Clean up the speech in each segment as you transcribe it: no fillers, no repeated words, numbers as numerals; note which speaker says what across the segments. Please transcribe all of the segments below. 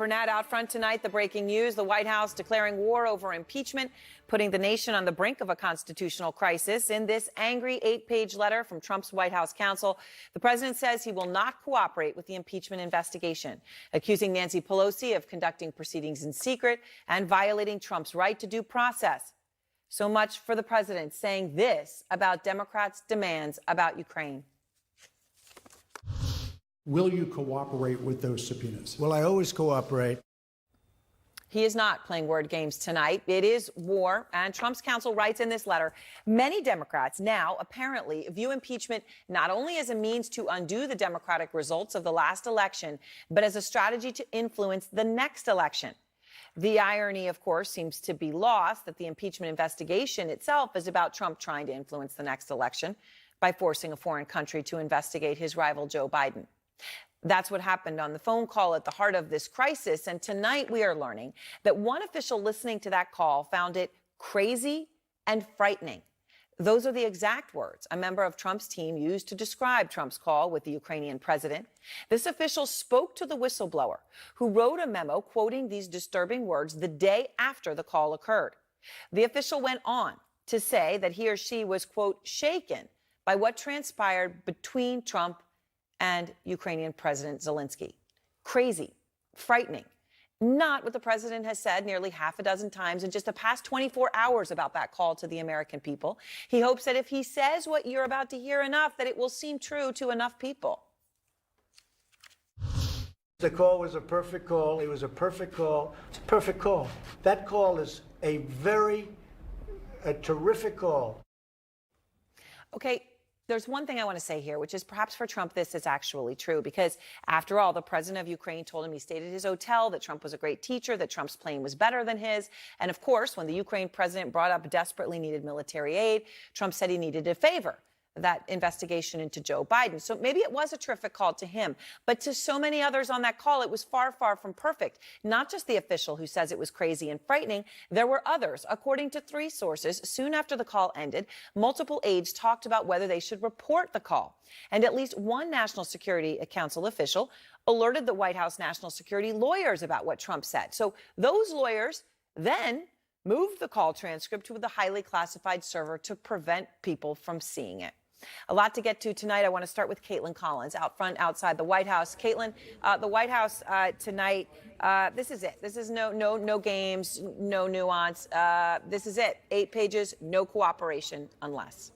Speaker 1: Burnett, out front tonight, the breaking news, the White House declaring war over impeachment, putting the nation on the brink of a constitutional crisis. In this angry 8-page letter from Trump's White House counsel, the president says he will not cooperate with the impeachment investigation, accusing Nancy Pelosi of conducting proceedings in secret and violating Trump's right to due process. So much for the president saying this about Democrats' demands about Ukraine.
Speaker 2: Will you cooperate with those subpoenas?
Speaker 3: Well, I always cooperate.
Speaker 1: He is not playing word games tonight. It is war. And Trump's counsel writes in this letter, many Democrats now apparently view impeachment not only as a means to undo the Democratic results of the last election, but as a strategy to influence the next election. The irony, of course, seems to be lost that the impeachment investigation itself is about Trump trying to influence the next election by forcing a foreign country to investigate his rival Joe Biden. That's what happened on the phone call at the heart of this crisis. And tonight we are learning that one official listening to that call found it crazy and frightening. Those are the exact words a member of Trump's team used to describe Trump's call with the Ukrainian president. This official spoke to the whistleblower, who wrote a memo quoting these disturbing words the day after the call occurred. The official went on to say that he or she was, quote, shaken by what transpired between Trump and Ukrainian President Zelensky. Crazy, frightening. Not what the president has said nearly half a dozen times in just the past 24 hours about that call to the American people. He hopes that if he says what you're about to hear enough, that it will seem true to enough people.
Speaker 3: The call was a perfect call. It was a perfect call. It's a perfect call. That call is a terrific call.
Speaker 1: Okay. There's one thing I want to say here, which is perhaps for Trump, this is actually true, because after all, the president of Ukraine told him he stayed at his hotel, that Trump was a great teacher, that Trump's plane was better than his. And of course, when the Ukraine president brought up desperately needed military aid, Trump said he needed a favor, that investigation into Joe Biden. So maybe it was a terrific call to him, but to so many others on that call, it was far, far from perfect. Not just the official who says it was crazy and frightening. There were others. According to 3 sources, soon after the call ended, multiple aides talked about whether they should report the call. And at least one National Security Council official alerted the White House national security lawyers about what Trump said. So those lawyers then moved the call transcript to the highly classified server to prevent people from seeing it. A lot to get to tonight. I want to start with Caitlin Collins out front outside the White House. Caitlin, the White House tonight, this is it. This is no games, no nuance. This is it. 8 pages, no cooperation unless.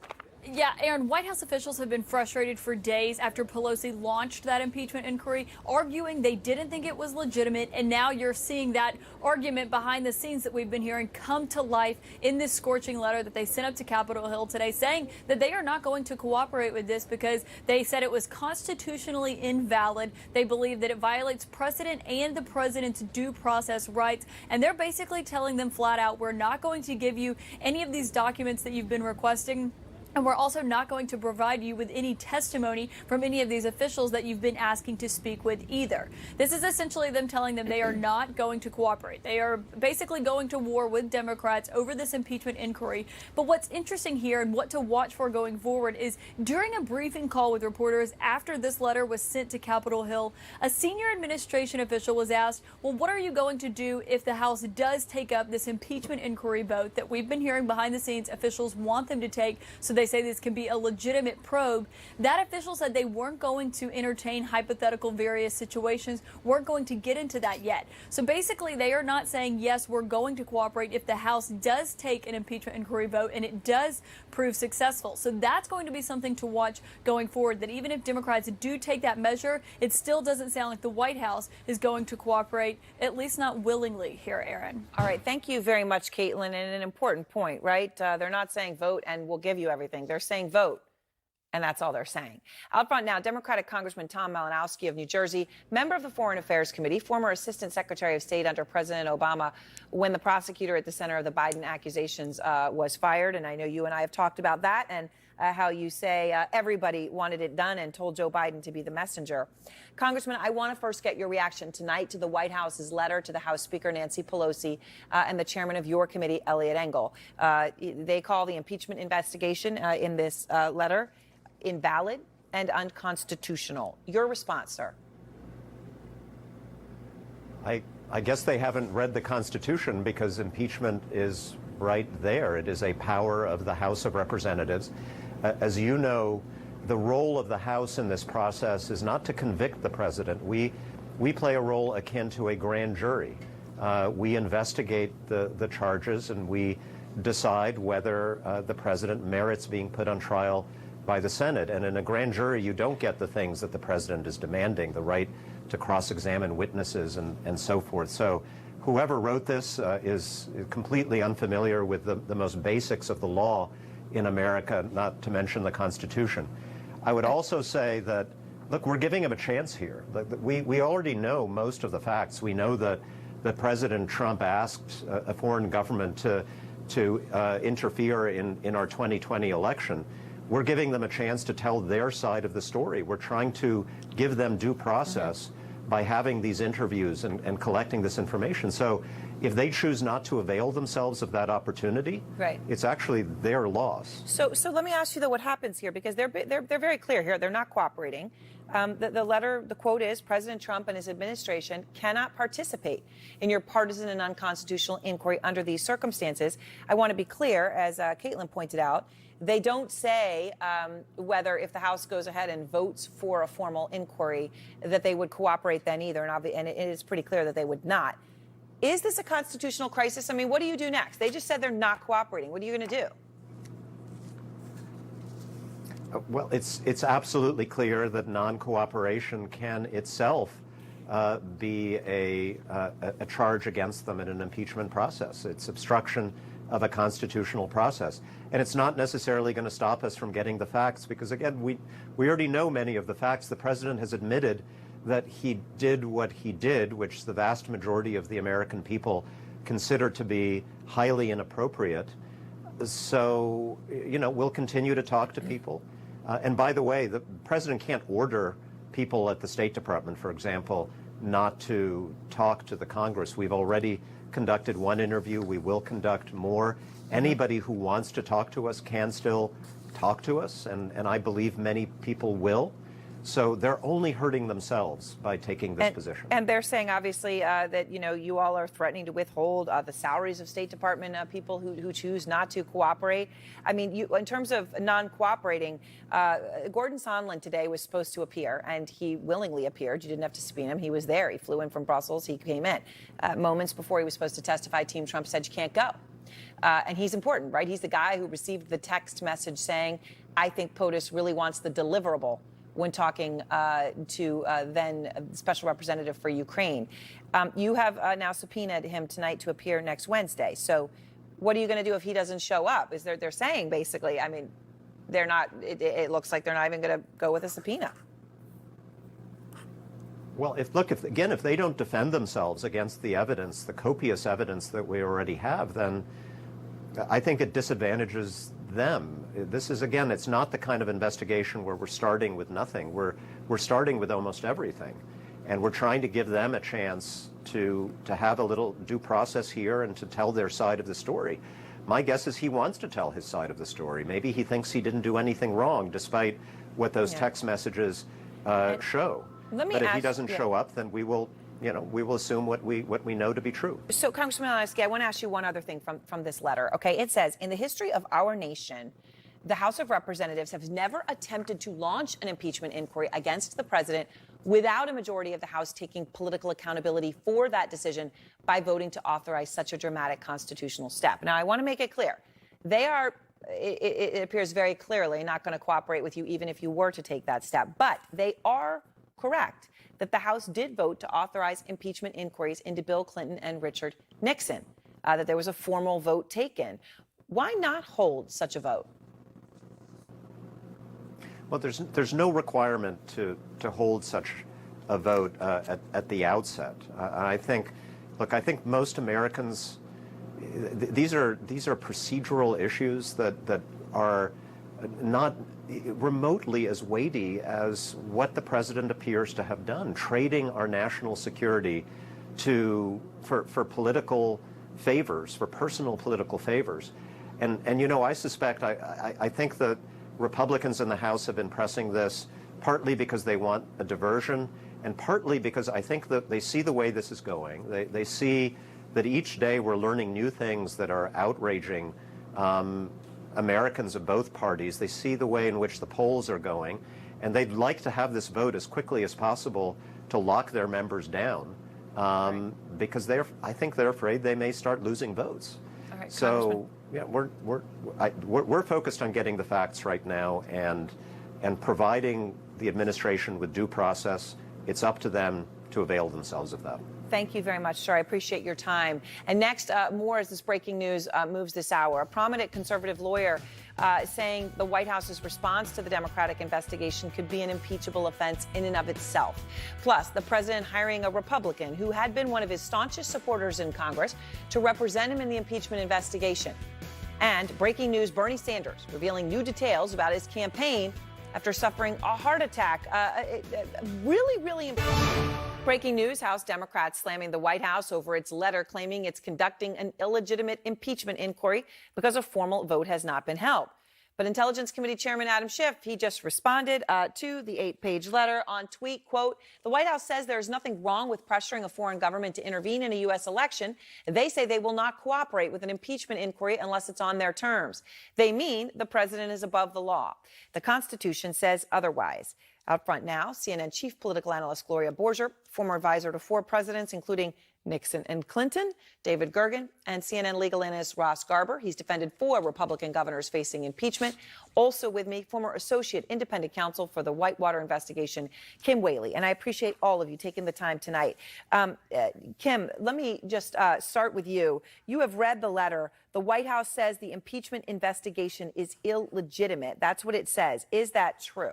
Speaker 4: Yeah, Aaron, White House officials have been frustrated for days after Pelosi launched that impeachment inquiry, arguing they didn't think it was legitimate. And now you're seeing that argument behind the scenes that we've been hearing come to life in this scorching letter that they sent up to Capitol Hill today, saying that they are not going to cooperate with this because they said it was constitutionally invalid. They believe that it violates precedent and the president's due process rights. And they're basically telling them flat out, we're not going to give you any of these documents that you've been requesting. And we're also not going to provide you with any testimony from any of these officials that you've been asking to speak with either. This is essentially them telling them they are not going to cooperate. They are basically going to war with Democrats over this impeachment inquiry. But what's interesting here and what to watch for going forward is during a briefing call with reporters after this letter was sent to Capitol Hill, a senior administration official was asked, well, what are you going to do if the House does take up this impeachment inquiry vote that we've been hearing behind the scenes officials want them to take so they say this can be a legitimate probe? That official said they weren't going to entertain hypothetical various situations, weren't going to get into that yet. So basically, they are not saying, yes, we're going to cooperate if the House does take an impeachment inquiry vote and it does prove successful. So that's going to be something to watch going forward, that even if Democrats do take that measure, it still doesn't sound like the White House is going to cooperate, at least not willingly here, Aaron.
Speaker 1: All right. Thank you very much, Caitlin. And an important point, right? They're not saying vote and we'll give you everything. They're saying vote, and that's all they're saying. Out front now, Democratic Congressman Tom Malinowski of New Jersey, member of the Foreign Affairs Committee, former Assistant Secretary of State under President Obama when the prosecutor at the center of the Biden accusations was fired. And I know you and I have talked about that and how you say everybody wanted it done and told Joe Biden to be the messenger. Congressman, I want to first get your reaction tonight to the White House's letter to the House Speaker Nancy Pelosi and the chairman of your committee, Eliot Engel. They call the impeachment investigation in this letter invalid and unconstitutional. Your response, sir?
Speaker 5: I I guess they haven't read the Constitution, because impeachment is right there. It is a power of the House of Representatives. As you know, the role of the House in this process is not to convict the president. We play a role akin to a grand jury. We investigate the charges, and we decide whether the president merits being put on trial by the Senate. And in a grand jury, you don't get the things that the president is demanding, the right to cross-examine witnesses and so forth. So whoever wrote this is completely unfamiliar with the most basics of the law in America, not to mention the Constitution. I would also say that, look, we're giving him a chance here. We already know most of the facts. We know that President Trump asked a foreign government to interfere in our 2020 election. We're giving them a chance to tell their side of the story. We're trying to give them due process by having these interviews and collecting this information. So if they choose not to avail themselves of that opportunity,
Speaker 1: right,
Speaker 5: it's actually their loss.
Speaker 1: So let me ask you, though, what happens here, because they're very clear here. They're not cooperating. The letter, the quote is, President Trump and his administration cannot participate in your partisan and unconstitutional inquiry under these circumstances. I want to be clear, as Caitlin pointed out, they don't say whether, if the House goes ahead and votes for a formal inquiry, that they would cooperate then either. And it is pretty clear that they would not. Is this a constitutional crisis? I mean, what do you do next? They just said they're not cooperating. What are you going to do?
Speaker 5: Well, it's absolutely clear that non-cooperation can itself be a charge against them in an impeachment process. It's obstruction of a constitutional process. And it's not necessarily going to stop us from getting the facts, because, again, we already know many of the facts. The president has admitted that he did what he did, which the vast majority of the American people consider to be highly inappropriate. So, we'll continue to talk to people. And by the way, the president can't order people at the State Department, for example, not to talk to the Congress. We've already conducted one interview. We will conduct more. Anybody who wants to talk to us can still talk to us, and I believe many people will. So they're only hurting themselves by taking this position.
Speaker 1: And they're saying, obviously, that, you all are threatening to withhold the salaries of State Department people who choose not to cooperate. I mean, in terms of non-cooperating, Gordon Sondland today was supposed to appear, and he willingly appeared. You didn't have to subpoena him. He was there. He flew in from Brussels. He came in. Moments before he was supposed to testify, Team Trump said, you can't go. And he's important, right? He's the guy who received the text message saying, I think POTUS really wants the deliverable when talking to then Special Representative for Ukraine. You have now subpoenaed him tonight to appear next Wednesday. So what are you going to do if he doesn't show up? They're saying, basically, I mean, they're not, it looks like they're not even going to go with a subpoena.
Speaker 5: Well, if they don't defend themselves against the evidence, the copious evidence that we already have, then I think it disadvantages them. This is, again, it's not the kind of investigation where we're starting with nothing. We're starting with almost everything. And we're trying to give them a chance to have a little due process here and to tell their side of the story. My guess is he wants to tell his side of the story. Maybe he thinks he didn't do anything wrong, despite what those text messages show. But if he doesn't show up, then we will assume what we know to be true.
Speaker 1: So, Congressman Malinowski, I want to ask you one other thing from this letter. Okay, it says, in the history of our nation, the House of Representatives has never attempted to launch an impeachment inquiry against the president without a majority of the House taking political accountability for that decision by voting to authorize such a dramatic constitutional step. Now, I want to make it clear. They are, it appears very clearly, not going to cooperate with you even if you were to take that step. But they are correct that the House did vote to authorize impeachment inquiries into Bill Clinton and Richard Nixon, that there was a formal vote taken. Why not hold such a vote?
Speaker 5: Well, there's no requirement to hold such a vote at the outset. I think most Americans, these are procedural issues that are not remotely as weighty as what the president appears to have done, trading our national security for political favors, for personal political favors. And I suspect, I think that Republicans in the House have been pressing this partly because they want a diversion and partly because I think that they see the way this is going. They see that each day we're learning new things that are outraging Americans of both parties. They see the way in which the polls are going, and they'd like to have this vote as quickly as possible to lock their members down, because I think they're afraid they may start losing votes.
Speaker 1: All right,
Speaker 5: so yeah, we're focused on getting the facts right now and providing the administration with due process. It's up to them to avail themselves of that.
Speaker 1: Thank you very much, sir. I appreciate your time. And next, more as this breaking news moves this hour. A prominent conservative lawyer saying the White House's response to the Democratic investigation could be an impeachable offense in and of itself. Plus, the president hiring a Republican who had been one of his staunchest supporters in Congress to represent him in the impeachment investigation. And breaking news, Bernie Sanders revealing new details about his campaign after suffering a heart attack. Really important. Breaking news, House Democrats slamming the White House over its letter claiming it's conducting an illegitimate impeachment inquiry because a formal vote has not been held. But Intelligence Committee Chairman Adam Schiff, he just responded to the 8-page letter on tweet, quote, the White House says there's nothing wrong with pressuring a foreign government to intervene in a U.S. election. They say they will not cooperate with an impeachment inquiry unless it's on their terms. They mean the president is above the law. The Constitution says otherwise. Out front now, CNN chief political analyst Gloria Borger, former advisor to 4 presidents, including Nixon and Clinton, David Gergen, and CNN legal analyst Ross Garber. He's defended 4 Republican governors facing impeachment. Also with me, former associate independent counsel for the Whitewater investigation, Kim Whaley. And I appreciate all of you taking the time tonight. Kim, let me just start with you. You have read the letter. The White House says the impeachment investigation is illegitimate. That's what it says. Is that true?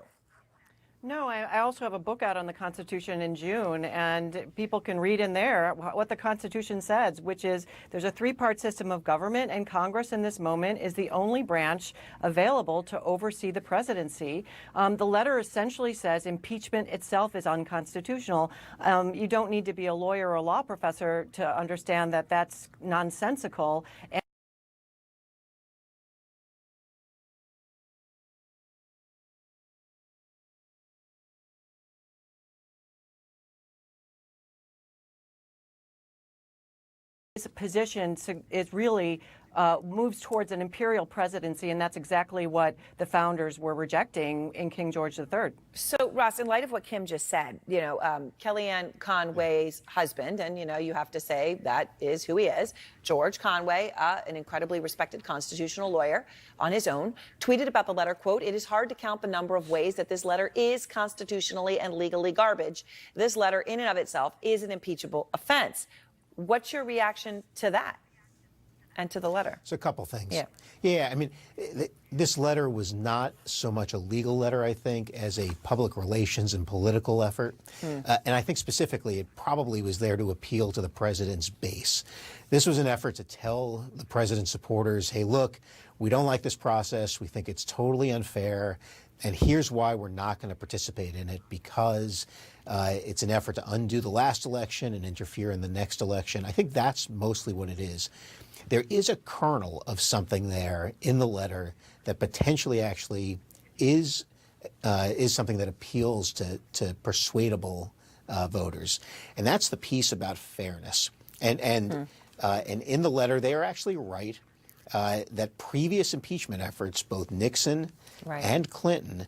Speaker 6: No, I also have a book out on the Constitution in June, and people can read in there what the Constitution says, which is there's a 3-part system of government, and Congress in this moment is the only branch available to oversee the presidency. The letter essentially says impeachment itself is unconstitutional. You don't need to be a lawyer or a law professor to understand that that's nonsensical. This position is really moves towards an imperial presidency, and that's exactly what the founders were rejecting in King George III.
Speaker 1: So, Ross, in light of what Kim just said, Kellyanne Conway's husband, and, you have to say that is who he is, George Conway, an incredibly respected constitutional lawyer on his own, tweeted about the letter, quote, it is hard to count the number of ways that this letter is constitutionally and legally garbage. This letter in and of itself is an impeachable offense. What's your reaction to that and to the letter?
Speaker 7: It's a couple things.
Speaker 1: Yeah.
Speaker 7: I mean, this letter was not so much a legal letter, I think, as a public relations and political effort. And I think specifically it probably was there to appeal to the president's base. This was an effort to tell the president's supporters, hey, look, we don't like this process. We think it's totally unfair. And here's why we're not going to participate in it, because it's an effort to undo the last election and interfere in the next election. I think that's mostly what it is. There is a kernel of something there in the letter that potentially actually is something that appeals to persuadable voters, and that's the piece about fairness. And in the letter, they are actually right that previous impeachment efforts, both Nixon and Clinton,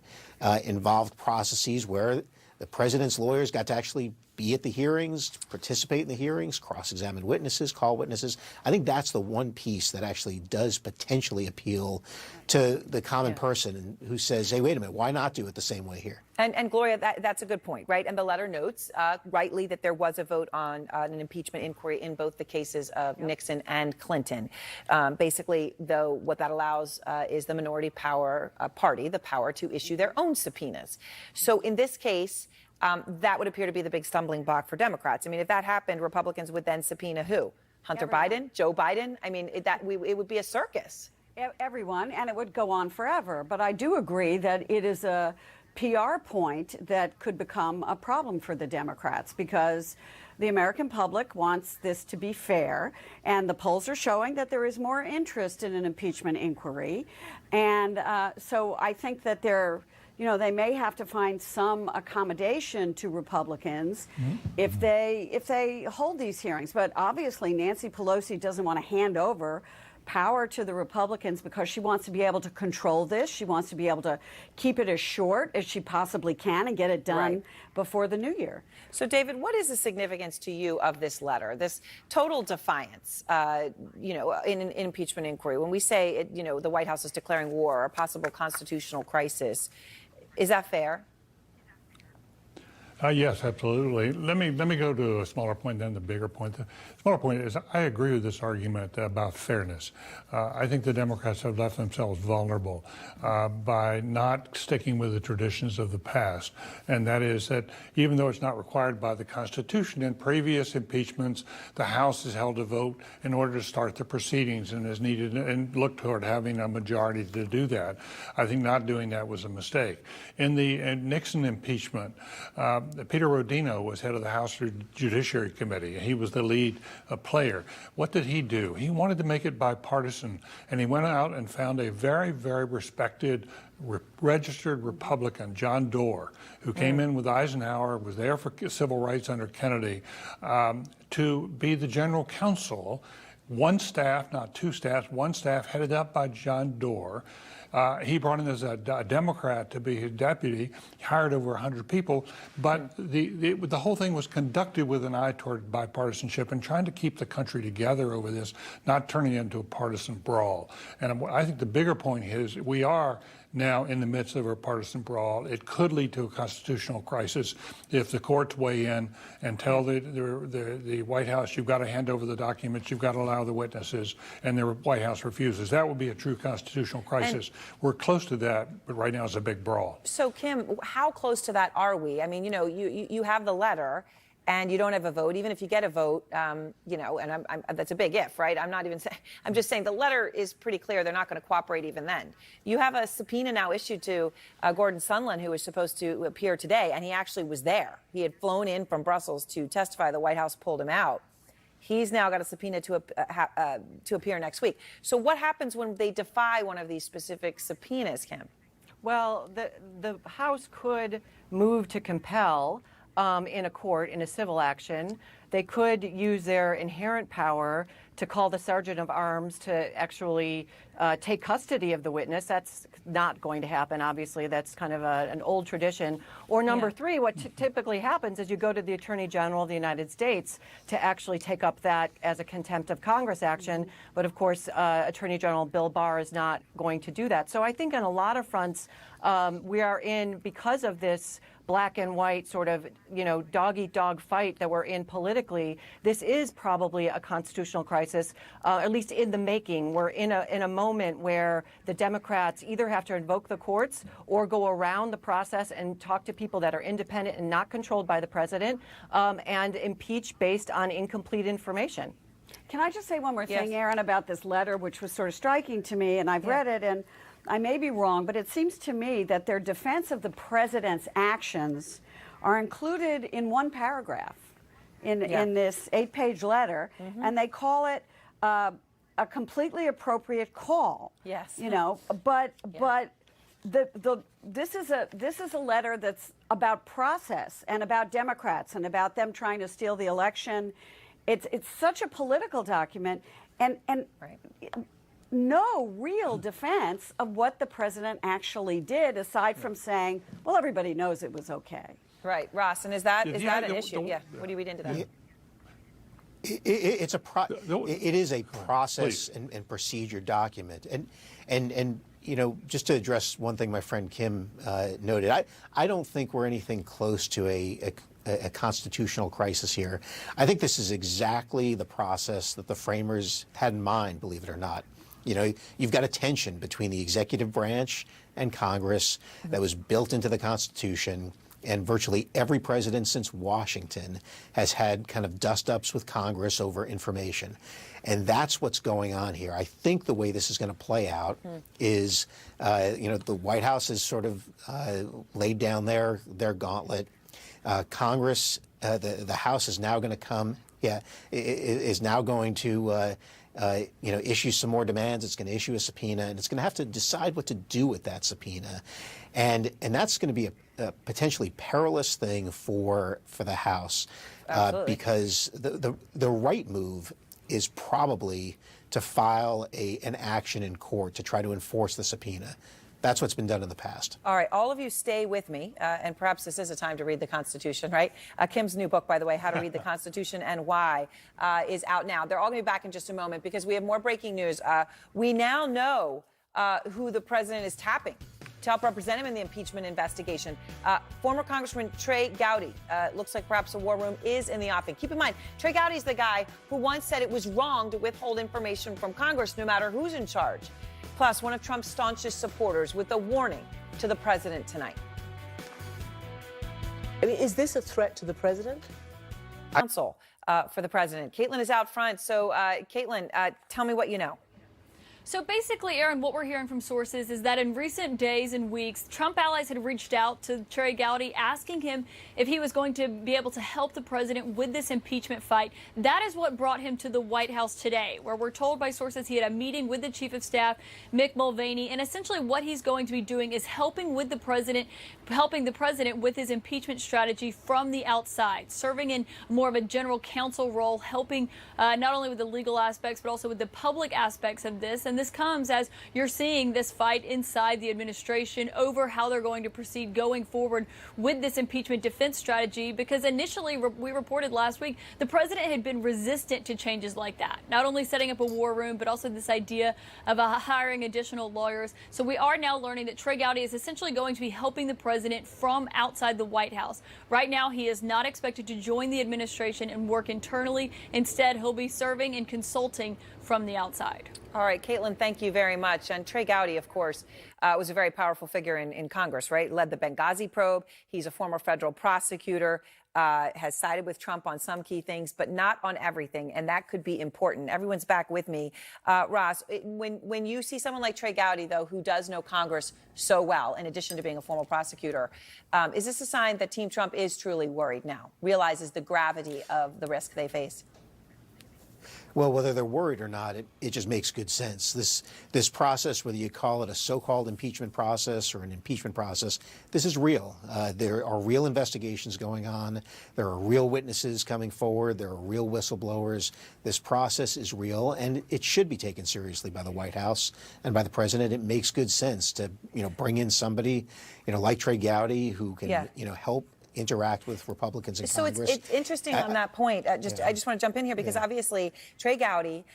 Speaker 7: involved processes where the president's lawyers got to actually be at the hearings, participate in the hearings, cross-examine witnesses, call witnesses. I think that's the one piece that actually does potentially appeal to the common person who says, hey, wait a minute, why not do it the same way here?
Speaker 1: And Gloria, that's a good point, right? And the letter notes rightly that there was a vote on an impeachment inquiry in both the cases of Nixon and Clinton. Basically, though, what that allows is the minority power party the power to issue their own subpoenas. So in this case, that would appear to be the big stumbling block for Democrats. I mean, if that happened, Republicans would then subpoena who? Hunter Biden? Joe Biden? I mean, it would be a circus.
Speaker 8: Everyone, and it would go on forever. But I do agree that it is a PR point that could become a problem for the Democrats, because the American public wants this to be fair, and the polls are showing that there is more interest in an impeachment inquiry. And so I think that they're you know, they may have to find some accommodation to Republicans if they hold these hearings. But obviously, Nancy Pelosi doesn't want to hand over power to the Republicans because she wants to be able to control this. She wants to be able to keep it as short as she possibly can and get it done before the new year.
Speaker 1: So, David, what is the significance to you of this letter, this total defiance, in an impeachment inquiry? When we say, the White House is declaring war or a possible constitutional crisis, is that fair?
Speaker 9: Yes, absolutely. Let me go to a smaller point than the bigger point. The smaller point is I agree with this argument about fairness. I think the Democrats have left themselves vulnerable by not sticking with the traditions of the past. And that is that even though it's not required by the Constitution, in previous impeachments, the House has held a vote in order to start the proceedings and is needed and look toward having a majority to do that. I think not doing that was a mistake. In the Nixon impeachment, Peter Rodino was head of the House Judiciary Committee. He was the lead player. What did he do? He wanted to make it bipartisan, and he went out and found a very, very respected registered Republican, John Doerr, who came in with Eisenhower, was there for civil rights under Kennedy, to be the general counsel. One staff, not two staffs, one staff headed up by John Doerr. He brought in as a Democrat to be his deputy, hired over 100 people, but the whole thing was conducted with an eye toward bipartisanship and trying to keep the country together over this, not turning it into a partisan brawl. And I think the bigger point is we are now in the midst of a partisan brawl. It could lead to a constitutional crisis if the courts weigh in and tell the White House, you've got to hand over the documents, you've got to allow the witnesses, and the White House refuses. That would be a true constitutional crisis. We're close to that, but right now it's a big brawl.
Speaker 1: So, Kim, how close to that are we? I mean, you have the letter, and you don't have a vote. Even if you get a vote, and that's a big if, right? I'm not even saying. I'm just saying the letter is pretty clear. They're not going to cooperate even then. You have a subpoena now issued to Gordon Sondland, who was supposed to appear today, and he actually was there. He had flown in from Brussels to testify. The White House pulled him out. He's now got a subpoena to appear next week. So what happens when they defy one of these specific subpoenas, Kim?
Speaker 6: Well, the House could move to compel in a court, in a civil action. They could use their inherent power to call the sergeant of arms to actually take custody of the witness. That's not going to happen, obviously. That's kind of an old tradition. Or number three, what typically happens is you go to the Attorney General of the United States to actually take up that as a contempt of Congress action. But of course, Attorney General Bill Barr is not going to do that. So I think on a lot of fronts, we are in, because of this black and white sort of, dog-eat-dog fight that we're in politically, this is probably a constitutional crisis, at least in the making. We're in a moment where the Democrats either have to invoke the courts or go around the process and talk to people that are independent and not controlled by the president, and impeach based on incomplete information.
Speaker 8: Can I just say one more thing, Aaron, about this letter, which was sort of striking to me, and I've read it, and I may be wrong, but it seems to me that their defense of the president's actions are included in one paragraph in this 8-page letter, and they call it a completely appropriate call.
Speaker 1: Yes.
Speaker 8: But this is a letter that's about process and about Democrats and about them trying to steal the election. It's such a political document, and no real defense of what the president actually did, aside from saying, well, everybody knows it was okay.
Speaker 1: Right, Ross, and is that an issue? What do you read into that?
Speaker 7: It is a process and procedure document, and just to address one thing my friend Kim noted, I don't think we're anything close to a constitutional crisis here. I think this is exactly the process that the framers had in mind, believe it or not. You've got a tension between the executive branch and Congress that was built into the Constitution, and virtually every president since Washington has had kind of dust-ups with Congress over information. And that's what's going on here. I think the way this is going to play out is, the White House has sort of laid down their gauntlet. Congress, the House is now going to come Yeah, is now going to issue some more demands. It's going to issue a subpoena, and it's going to have to decide what to do with that subpoena, and that's going to be a potentially perilous thing for the House, because the right move is probably to file an action in court to try to enforce the subpoena. That's what's been done in the past.
Speaker 1: All right, all of you stay with me, and perhaps this is a time to read the Constitution, right? Kim's new book, by the way, How to Read the Constitution and Why, is out now. They're all going to be back in just a moment because we have more breaking news. We now know who the president is tapping to help represent him in the impeachment investigation. Former Congressman Trey Gowdy. Looks like perhaps a war room is in the offing. Keep in mind, Trey Gowdy is the guy who once said it was wrong to withhold information from Congress, no matter who's in charge. Plus, one of Trump's staunchest supporters with a warning to the president tonight.
Speaker 10: I mean, is this a threat to the president?
Speaker 1: Counsel for the president. Caitlin is out front. So, Caitlin, tell me what you know.
Speaker 4: So basically, Aaron, what we're hearing from sources is that in recent days and weeks, Trump allies had reached out to Trey Gowdy asking him if he was going to be able to help the president with this impeachment fight. That is what brought him to the White House today, where we're told by sources he had a meeting with the chief of staff, Mick Mulvaney, and essentially what he's going to be doing is helping the president with his impeachment strategy from the outside, serving in more of a general counsel role, helping not only with the legal aspects, but also with the public aspects of this. And this comes as you're seeing this fight inside the administration over how they're going to proceed going forward with this impeachment defense strategy, because initially we reported last week the president had been resistant to changes like that, not only setting up a war room, but also this idea of hiring additional lawyers. So we are now learning that Trey Gowdy is essentially going to be helping the president from outside the White House. Right now, he is not expected to join the administration and work internally. Instead, he'll be serving and consulting from the outside.
Speaker 1: All right, Caitlin, thank you very much. And Trey Gowdy, of course, was a very powerful figure in Congress, right? Led the Benghazi probe. He's a former federal prosecutor, has sided with Trump on some key things, but not on everything. And that could be important. Everyone's back with me. Ross, when you see someone like Trey Gowdy, though, who does know Congress so well, in addition to being a former prosecutor, is this a sign that Team Trump is truly worried now, realizes the gravity of the risk they face?
Speaker 7: Well, whether they're worried or not, it just makes good sense. This process, whether you call it a so-called impeachment process or an impeachment process, this is real. There are real investigations going on. There are real witnesses coming forward. There are real whistleblowers. This process is real, and it should be taken seriously by the White House and by the president. It makes good sense to, bring in somebody, like Trey Gowdy, who can, help interact with Republicans in Congress.
Speaker 1: So it's interesting on that point. I just want to jump in here because obviously Trey Gowdy,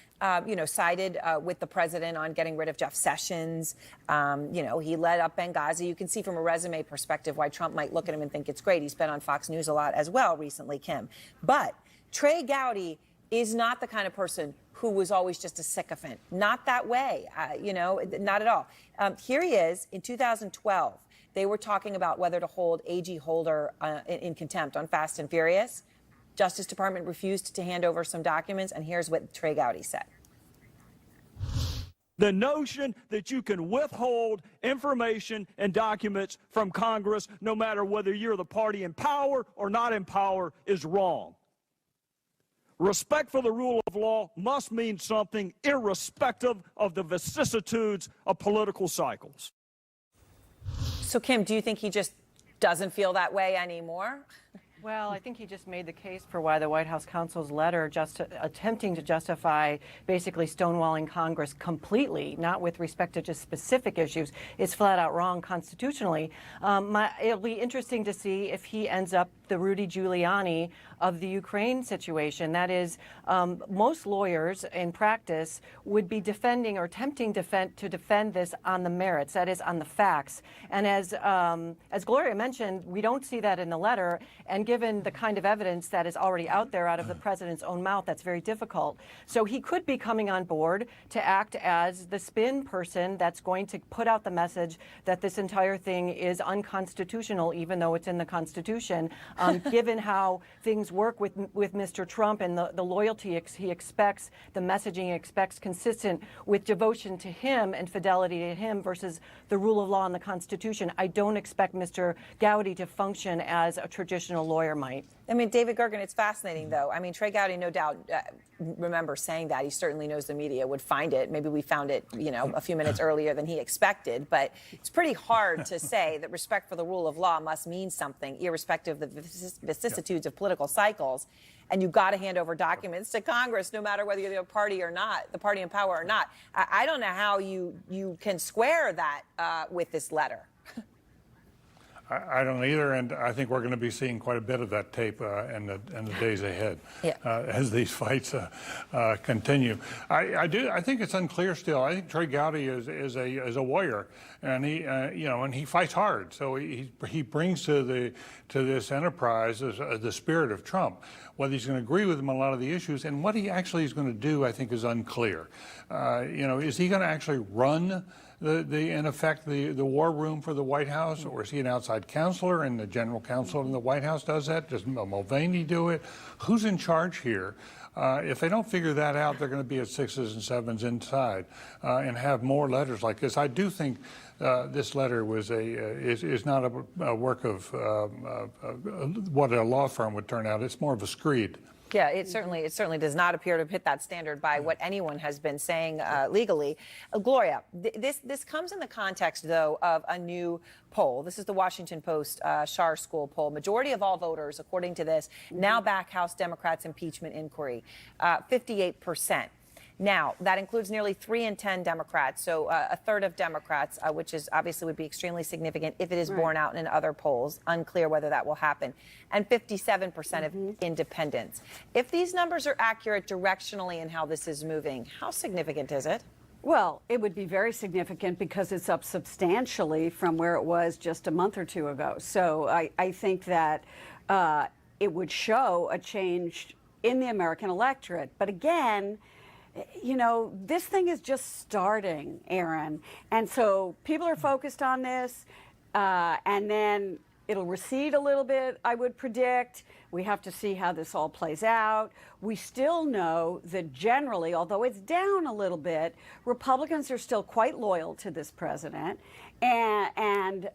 Speaker 1: sided with the president on getting rid of Jeff Sessions. He led up Benghazi. You can see from a resume perspective why Trump might look at him and think it's great. He's been on Fox News a lot as well recently, Kim. But Trey Gowdy is not the kind of person who was always just a sycophant. Not that way, not at all. Here he is in 2012. They were talking about whether to hold A.G. Holder in contempt on Fast and Furious. Justice Department refused to hand over some documents, and here's what Trey Gowdy said.
Speaker 11: The notion that you can withhold information and documents from Congress, no matter whether you're the party in power or not in power, is wrong. Respect for the rule of law must mean something irrespective of the vicissitudes of political cycles.
Speaker 1: So, Kim, do you think he just doesn't feel that way anymore?
Speaker 6: Well, I think he just made the case for why the White House counsel's letter attempting to justify basically stonewalling Congress completely, not with respect to just specific issues, is flat out wrong constitutionally. It'll be interesting to see if he ends up the Rudy Giuliani of the Ukraine situation. That is, most lawyers in practice would be defending or attempting to defend this on the merits, that is, on the facts. And as Gloria mentioned, we don't see that in the letter. And given the kind of evidence that is already out there out of the president's own mouth, that's very difficult. So he could be coming on board to act as the spin person that's going to put out the message that this entire thing is unconstitutional, even though it's in the Constitution, given how things work with Mr. Trump and the loyalty he expects, the messaging he expects, consistent with devotion to him and fidelity to him versus the rule of law and the Constitution. I don't expect Mr. Gowdy to function as a traditional lawyer lawyer might.
Speaker 1: I mean, David Gergen, it's fascinating, though. I mean, Trey Gowdy, no doubt, remember saying that. He certainly knows the media would find it. Maybe we found it, a few minutes earlier than he expected. But it's pretty hard to say that respect for the rule of law must mean something, irrespective of the vicissitudes of political cycles. And you've got to hand over documents to Congress, no matter whether you're the party or not, the party in power or not. I don't know how you can square that with this letter.
Speaker 9: I don't either, and I think we're going to be seeing quite a bit of that tape in the days ahead as these fights continue. I think it's unclear still. I think Trey Gowdy is a warrior, and he fights hard. So he brings to this enterprise the spirit of Trump. Whether he's going to agree with him on a lot of the issues and what he actually is going to do, I think, is unclear. Is he going to actually run in effect, the war room for the White House, or is he an outside counselor and the general counsel in the White House does that? Does Mulvaney do it? Who's in charge here? If they don't figure that out, they're going to be at 6s and 7s inside and have more letters like this. I do think this letter is not a work of what a law firm would turn out. It's more of a screed.
Speaker 1: Yeah, it certainly does not appear to hit that standard by what anyone has been saying legally. Gloria, this comes in the context, though, of a new poll. This is the Washington Post Schar School poll. Majority of all voters, according to this, now back House Democrats' impeachment inquiry, 58%. Now, that includes nearly 3 in 10 Democrats, so a third of Democrats, which is obviously would be extremely significant if it is borne out in other polls. Unclear whether that will happen. And 57% of independents. If these numbers are accurate directionally in how this is moving, how significant is it?
Speaker 8: Well, it would be very significant because it's up substantially from where it was just a month or two ago. So I think that it would show a change in the American electorate. But again, this thing is just starting, Aaron. And so people are focused on this, and then it'll recede a little bit, I would predict. We have to see how this all plays out. We still know that generally, although it's down a little bit, Republicans are still quite loyal to this president and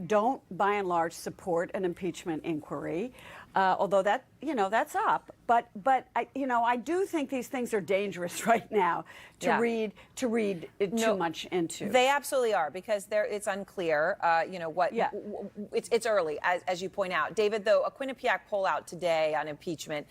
Speaker 8: don't, by and large, support an impeachment inquiry. Although that's up, but I do think these things are dangerous right now to read too much into.
Speaker 1: They absolutely are, because it's unclear. It's early, as you point out, David. Though a Quinnipiac poll out today on impeachment.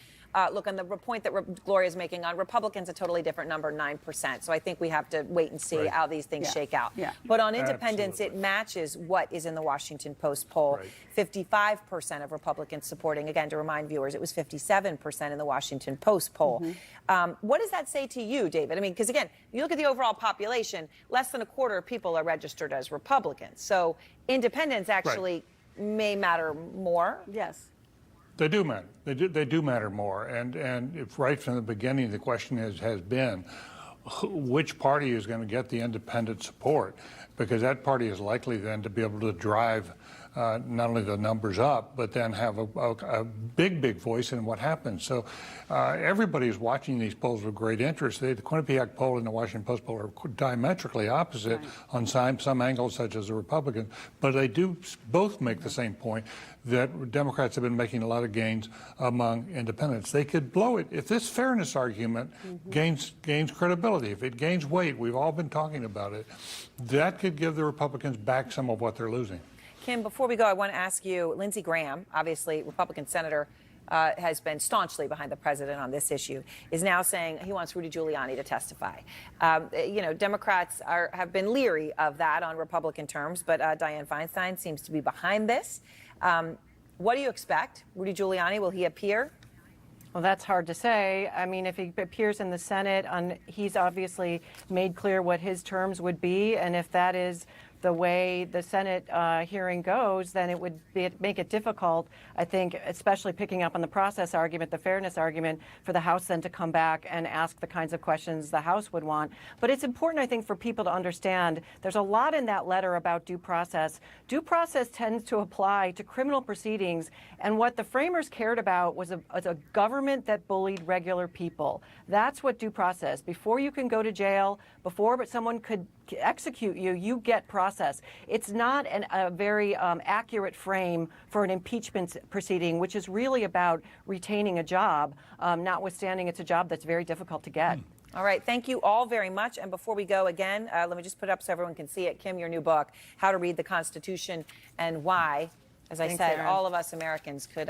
Speaker 1: Look, on the point that Gloria is making on Republicans, a totally different number, 9%. So I think we have to wait and see how these things shake out.
Speaker 8: Yeah.
Speaker 1: But on independents, it matches what is in the Washington Post poll. 55% of Republicans supporting. Again, to remind viewers, it was 57% in the Washington Post poll. What does that say to you, David? I mean, because again, you look at the overall population, less than a quarter of people are registered as Republicans. So independents actually may matter more.
Speaker 8: Yes.
Speaker 9: They do matter. They do matter more. And if right from the beginning, the question has been, which party is going to get the independent support? Because that party is likely then to be able to drive not only the numbers up, but then have a big voice in what happens. So everybody is watching these polls with great interest. The Quinnipiac poll and the Washington Post poll are diametrically opposite on some angles, such as the Republicans, but they do both make the same point that Democrats have been making a lot of gains among independents. They could blow it if this fairness argument gains credibility, if it gains weight. We've all been talking about it. That could give the Republicans back some of what they're losing.
Speaker 1: Kim, before we go, I want to ask you, Lindsey Graham, obviously Republican senator, has been staunchly behind the president on this issue, is now saying he wants Rudy Giuliani to testify. Democrats have been leery of that on Republican terms, but Dianne Feinstein seems to be behind this. What do you expect? Rudy Giuliani, will he appear?
Speaker 6: Well, that's hard to say. I mean, if he appears in the Senate, he's obviously made clear what his terms would be, and if that is the way the Senate hearing goes, then it would make it difficult, I think, especially picking up on the process argument, the fairness argument, for the House then to come back and ask the kinds of questions the House would want. But it's important, I think, for people to understand there's a lot in that letter about due process. Due process tends to apply to criminal proceedings, and what the framers cared about was a government that bullied regular people. That's what due process. Before you can go to jail, before someone could execute you, you get process. process. It's not a very accurate frame for an impeachment proceeding, which is really about retaining a job, notwithstanding it's a job that's very difficult to get.
Speaker 1: All right. Thank you all very much. And before we go again, let me just put it up so everyone can see it. Kim, your new book, How to Read the Constitution and Why. As I said,
Speaker 6: Aaron.
Speaker 1: all of us Americans could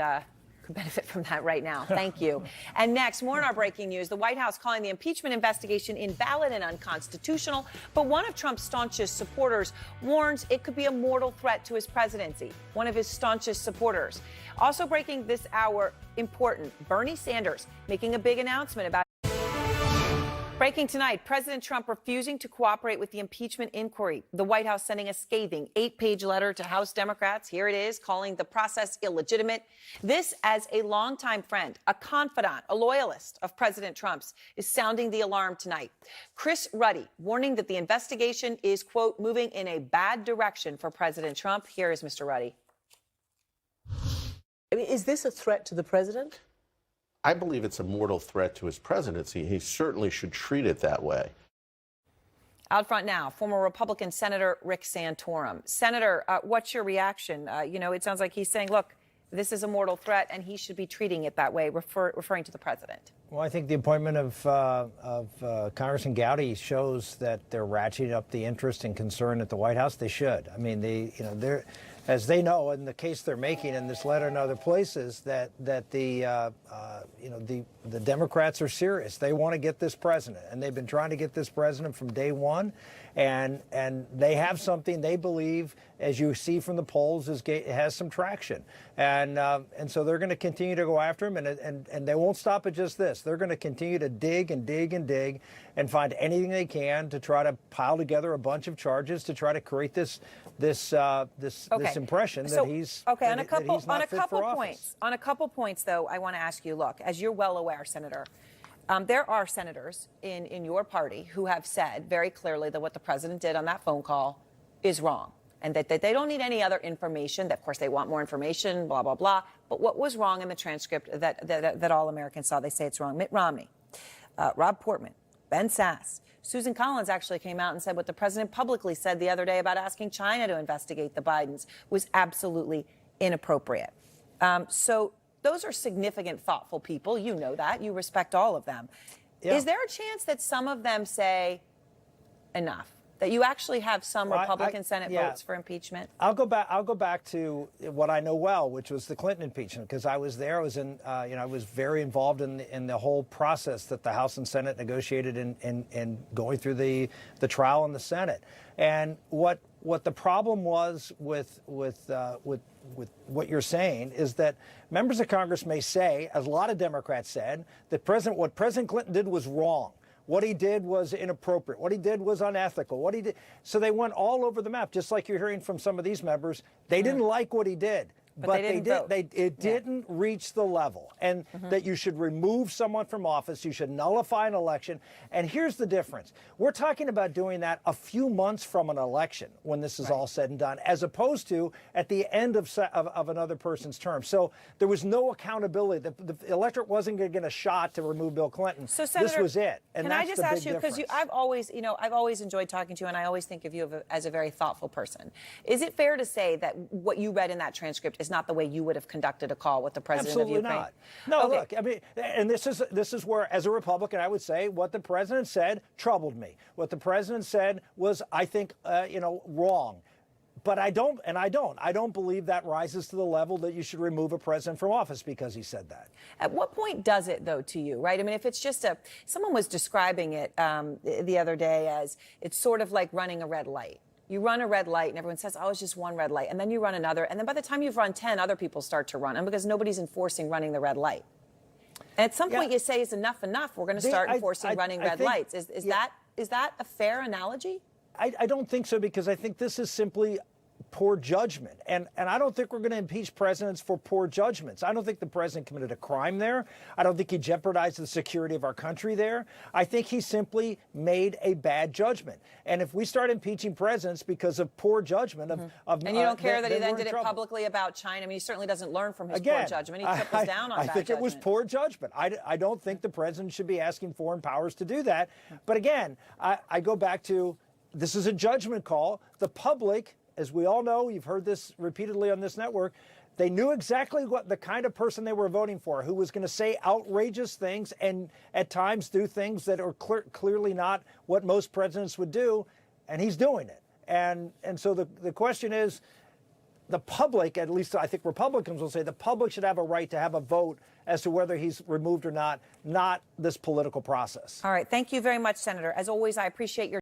Speaker 1: benefit from that right now. Thank you. And next, more in our breaking news. The White House calling the impeachment investigation invalid and unconstitutional. But one of Trump's staunchest supporters warns it could be a mortal threat to his presidency. One of his staunchest supporters. Also breaking this hour, important, Bernie Sanders making a big announcement about. Breaking tonight, President Trump refusing to cooperate with the impeachment inquiry. The White House sending a scathing 8-page letter to House Democrats. Here it is, calling the process illegitimate. This, as a longtime friend, a confidant, a loyalist of President Trump's, is sounding the alarm tonight. Chris Ruddy warning that the investigation is, quote, moving in a bad direction for President Trump. Here is Mr. Ruddy.
Speaker 10: I mean, is this a threat to the president?
Speaker 12: I believe it's a mortal threat to his presidency. He certainly should treat it that way.
Speaker 1: Out front now, former Republican Senator Rick Santorum. Senator, what's your reaction? It sounds like he's saying, look, this is a mortal threat, and he should be treating it that way, referring to the president.
Speaker 13: Well, I think the appointment of Congressman Gowdy shows that they're ratcheting up the interest and concern at the White House. They should. I mean, they're, as they know, in the case they're making in this letter and other places, that the Democrats are serious. They want to get this president, and they've been trying to get this president from day one. And they have something they believe, as you see from the polls, has some traction. And so they're going to continue to go after him, and they won't stop at just this. They're going to continue to dig and dig and dig and find anything they can to try to pile together a bunch of charges to try to create this impression that he's
Speaker 1: okay.
Speaker 13: On a
Speaker 1: couple points, though, I want to ask you. Look, as you're well aware, Senator. There are senators in your party who have said very clearly that what the president did on that phone call is wrong, and that they don't need any other information. That, of course, they want more information, blah, blah, blah. But what was wrong in the transcript that all Americans saw, they say it's wrong. Mitt Romney, Rob Portman, Ben Sasse. Susan Collins actually came out and said what the president publicly said the other day about asking China to investigate the Bidens was absolutely inappropriate. So those are significant, thoughtful people. You know that. You respect all of them. Yeah. Is there a chance that some of them say enough? That you actually have some Republican Senate votes for impeachment?
Speaker 13: I'll go back to what I know well, which was the Clinton impeachment, because I was there. I was I was very involved in the whole process that the House and Senate negotiated in going through the trial in the Senate. And what the problem was with what you're saying is that members of Congress may say, as a lot of Democrats said, that what President Clinton did was wrong. What he did was inappropriate. What he did was unethical. So they went all over the map, just like you're hearing from some of these members. They didn't like what he did. But it didn't reach the level, and that you should remove someone from office, you should nullify an election. And here's the difference. We're talking about doing that a few months from an election when this is all said and done, as opposed to at the end of another person's term. So there was no accountability. The electorate wasn't going to get a shot to remove Bill Clinton.
Speaker 1: So, Senator,
Speaker 13: this was it. And
Speaker 1: can I just ask you, because I've always enjoyed talking to you, and I always think of you as a very thoughtful person. Is it fair to say that what you read in that transcript is not the way you would have conducted a call with the president of Ukraine?
Speaker 13: Absolutely not. No, look, I mean, and this is where, as a Republican, I would say what the president said troubled me. What the president said was, I think, wrong. But I don't believe that rises to the level that you should remove a president from office because he said that.
Speaker 1: At what point does it, though, to you, right? I mean, if it's just someone was describing it the other day as it's sort of like running a red light. You run a red light and everyone says, oh, it's just one red light. And then you run another. And then by the time you've run 10, other people start to run them because nobody's enforcing running the red light. And at some point you say, is enough enough? We're going to start enforcing running red lights. Is that a fair analogy?
Speaker 13: I don't think so, because I think this is simply poor judgment. And I don't think we're going to impeach presidents for poor judgments. I don't think the president committed a crime there. I don't think he jeopardized the security of our country there. I think he simply made a bad judgment. And if we start impeaching presidents because of poor judgment
Speaker 1: and you don't care that he then did it publicly about China. I mean, he certainly doesn't learn from his poor judgment. He triples down on bad judgment.
Speaker 13: I think it was poor judgment. I don't think the president should be asking foreign powers to do that. But again, I go back to, this is a judgment call. The public, as we all know, you've heard this repeatedly on this network, they knew exactly what the kind of person they were voting for, who was going to say outrageous things and at times do things that are clearly not what most presidents would do, and he's doing it. And so the question is, the public, at least I think Republicans will say, the public should have a right to have a vote as to whether he's removed or not this political process.
Speaker 1: All right. Thank you very much, Senator. As always, I appreciate your